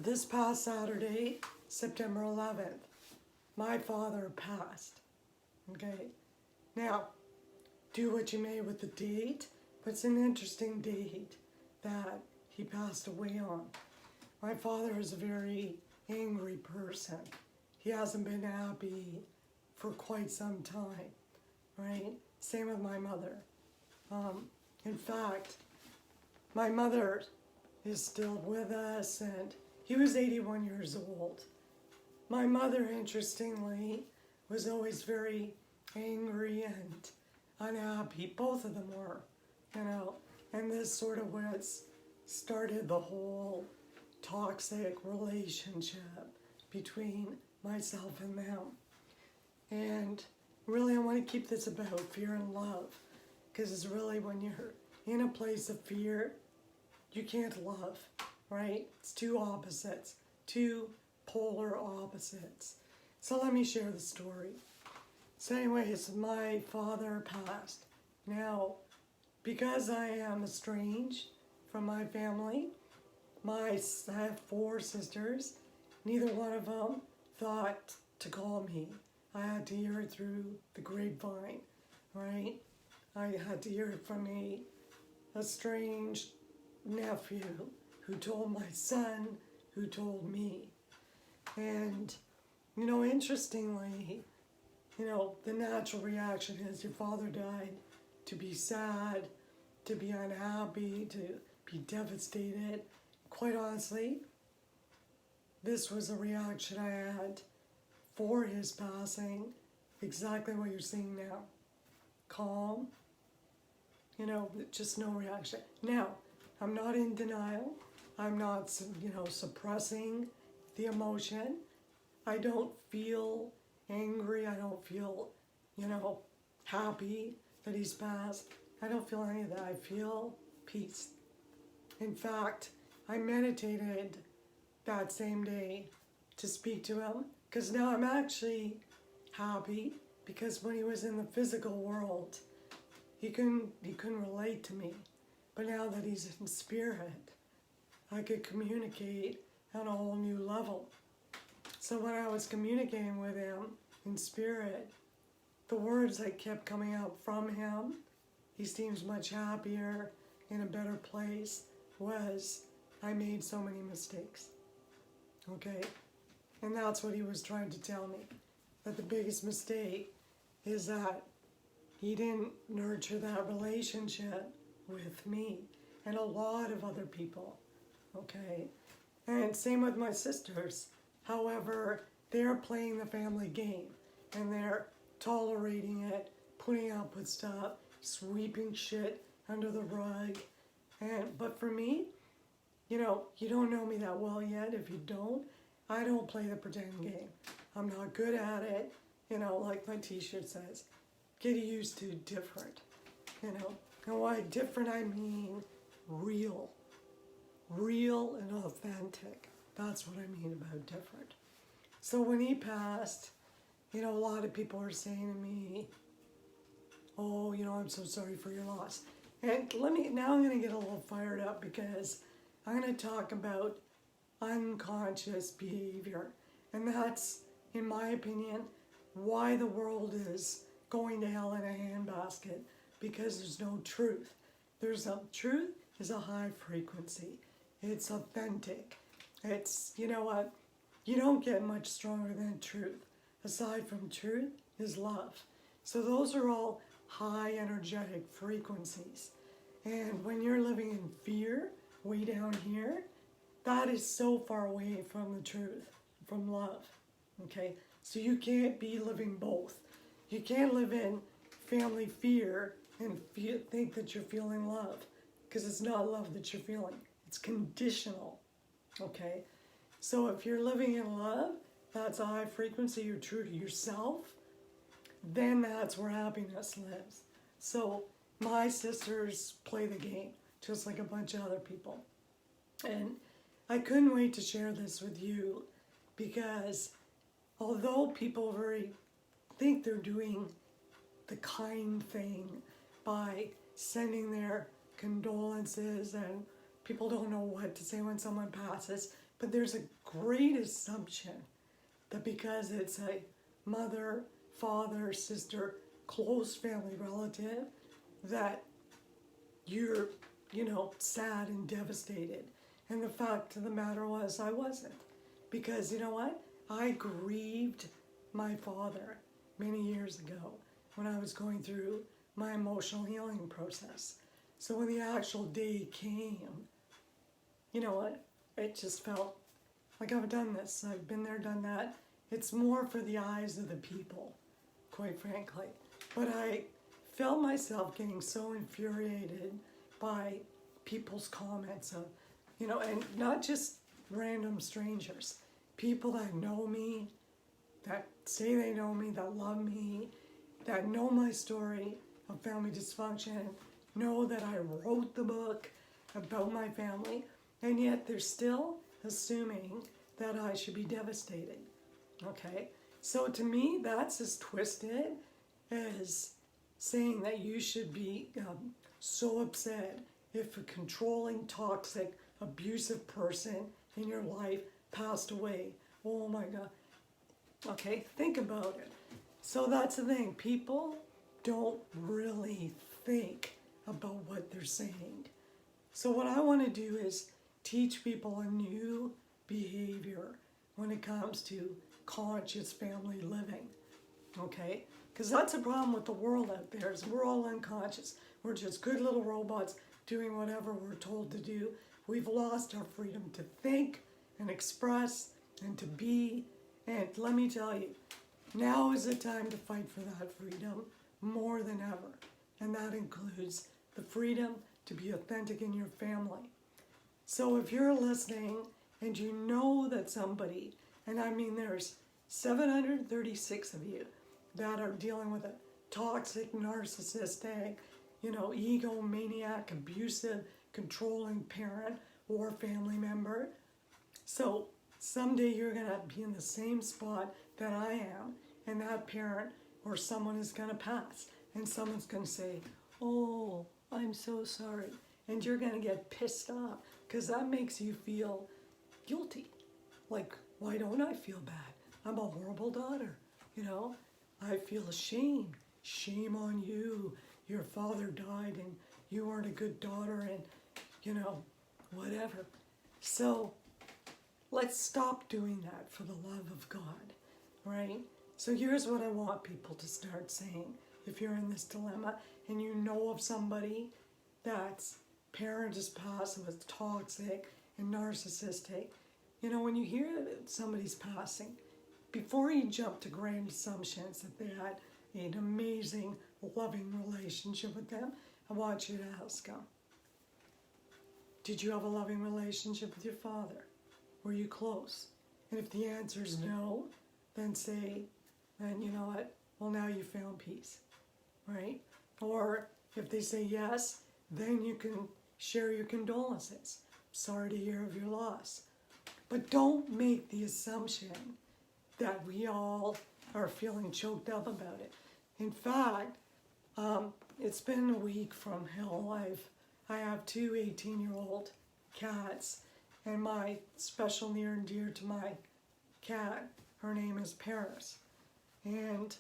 This past Saturday, September 11th, my father passed. Okay, now do what you may with the date, but it's an interesting date that he passed away on. My father is a very angry person. He hasn't been happy for quite some time, right? Same with my mother. In fact, my mother is still with us, and he was 81 years old. My mother, interestingly, was always very angry and unhappy. Both of them were, and this sort of was started the whole toxic relationship between myself and them. And really, I want to keep this about fear and love, because it's really when you're in a place of fear, you can't love, right? It's two opposites, two polar opposites. So let me share the story. So anyways, my father passed. Now, because I am estranged from my family, I have 4 sisters. Neither one of them thought to call me. I had to hear it through the grapevine, right? I had to hear it from a estranged nephew who told my son, who told me. And, interestingly, the natural reaction is your father died, to be sad, to be unhappy, to be devastated. Quite honestly, this was a reaction I had for his passing, exactly what you're seeing now. Calm, just no reaction. Now, I'm not in denial. I'm not, suppressing the emotion. I don't feel angry. I don't feel, happy that he's passed. I don't feel any of that. I feel peace. In fact, I meditated that same day to speak to him, because now I'm actually happy, because when he was in the physical world, he couldn't relate to me. But now that he's in spirit, I could communicate on a whole new level. So when I was communicating with him in spirit, the words that kept coming out from him, he seems much happier, in a better place, was, I made so many mistakes. Okay? And that's what he was trying to tell me. That the biggest mistake is that he didn't nurture that relationship with me and a lot of other people. Okay? And same with my sisters. However, they're playing the family game, and they're tolerating it, putting up with stuff, sweeping shit under the rug. But for me, you don't know me that well yet. If you don't, I don't play the pretend game. I'm not good at it. Like my t-shirt says, get used to different. And by different, I mean real. Real and authentic. That's what I mean about different. So when he passed, a lot of people were saying to me, oh, I'm so sorry for your loss. And now I'm going to get a little fired up, because I'm going to talk about unconscious behavior. And that's, in my opinion, why the world is going to hell in a handbasket, because there's no truth. Truth is a high frequency. It's authentic. It's, what? You don't get much stronger than truth. Aside from truth is love. So those are all high energetic frequencies. And when you're living in fear, way down here, that is so far away from the truth, from love. Okay? So you can't be living both. You can't live in family fear and think that you're feeling love, because it's not love that you're feeling. It's conditional. Okay? So if you're living in love, that's a high frequency, you're true to yourself, then that's where happiness lives. So my sisters play the game, just like a bunch of other people. And I couldn't wait to share this with you, because although people think they're doing the kind thing by sending their condolences, and people don't know what to say when someone passes, But there's a great assumption that because it's a mother, father, sister, close family relative, that you're, sad and devastated. And the fact of the matter was, I wasn't. Because you know what? I grieved my father many years ago when I was going through my emotional healing process. So when the actual day came, you know what? It just felt like I've done this. I've been there, done that. It's more for the eyes of the people, quite frankly. But I felt myself getting so infuriated by people's comments of, and not just random strangers, people that know me, that say they know me, that love me, that know my story of family dysfunction, know that I wrote the book about my family, and yet they're still assuming that I should be devastated. Okay? So to me, that's as twisted as saying that you should be so upset if a controlling, toxic, abusive person in your life passed away. Oh my God. Okay, think about it. So that's the thing. People don't really think about what they're saying. So what I want to do is teach people a new behavior when it comes to conscious family living. Okay? Because that's a problem with the world out there, is we're all unconscious. We're just good little robots doing whatever we're told to do. We've lost our freedom to think and express and to be. And let me tell you, now is the time to fight for that freedom more than ever. And that includes the freedom to be authentic in your family. So if you're listening and you know that somebody, and I mean there's 736 of you that are dealing with a toxic, narcissistic, egomaniac, abusive, controlling parent or family member. So someday you're going to be in the same spot that I am, and that parent or someone is going to pass, and someone's going to say, "Oh, I'm so sorry." And you're going to get pissed off because that makes you feel guilty. Like, why don't I feel bad? I'm a horrible daughter, I feel ashamed. Shame on you. Your father died and you weren't a good daughter and, whatever. So let's stop doing that for the love of God, right? So here's what I want people to start saying. If you're in this dilemma and you know of somebody that's parent is passed, was toxic and narcissistic, when you hear that somebody's passing, before you jump to grand assumptions that they had an amazing, loving relationship with them, I want you to ask them, did you have a loving relationship with your father? Were you close? And if the answer is no, then say, and you know what? Well, now you found peace, right? Or if they say yes, then you can share your condolences. Sorry to hear of your loss. But don't make the assumption that we all are feeling choked up about it. In fact, it's been a week from hell. I have two 18-year-old cats, and my special near and dear to my cat, her name is Paris. And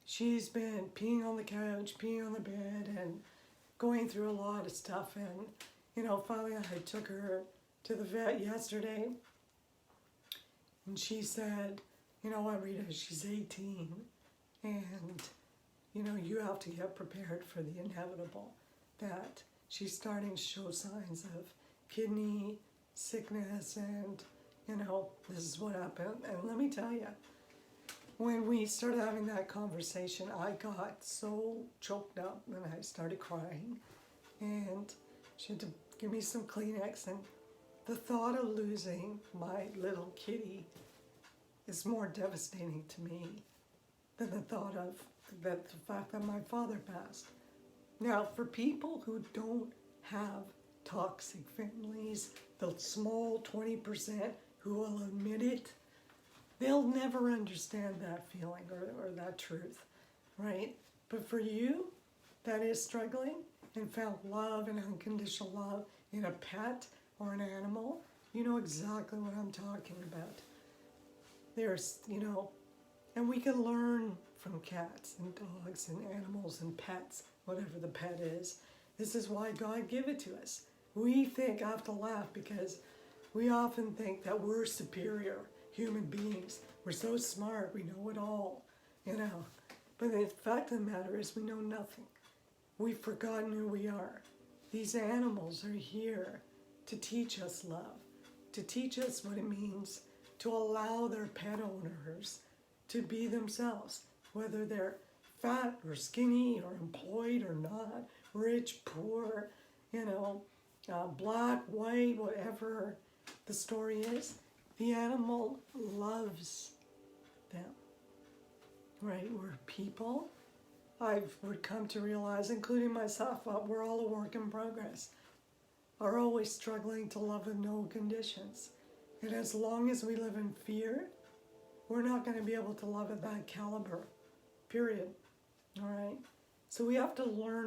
she's been peeing on the couch, peeing on the bed, and going through a lot of stuff. And, finally I took her to the vet yesterday, and she said, "You know what, Rita, she's 18, and, you have to get prepared for the inevitable, that she's starting to show signs of kidney sickness, and, this is what happened." And let me tell you, when we started having that conversation, I got so choked up and I started crying, and she had to give me some Kleenex, and the thought of losing my little kitty is more devastating to me than the thought of the fact that my father passed. Now, for people who don't have toxic families, the small 20% who will admit it, they'll never understand that feeling or that truth, right? But for you that is struggling and found love and unconditional love in a pet or an animal, You know exactly what I'm talking about. There's, and we can learn from cats and dogs and animals and pets, whatever the pet is. This is why God gave it to us. We think, I have to laugh because we often think that we're superior human beings. We're so smart, we know it all, But the fact of the matter is we know nothing. We've forgotten who we are. These animals are here to teach us love, to teach us what it means to allow their pet owners to be themselves, whether they're fat or skinny or employed or not, rich, poor, black, white, whatever the story is. The animal loves them, right? We're people. I've come to realize, including myself, we're all a work in progress, are always struggling to love with no conditions. And as long as we live in fear, we're not going to be able to love at that caliber, period. All right? So we have to learn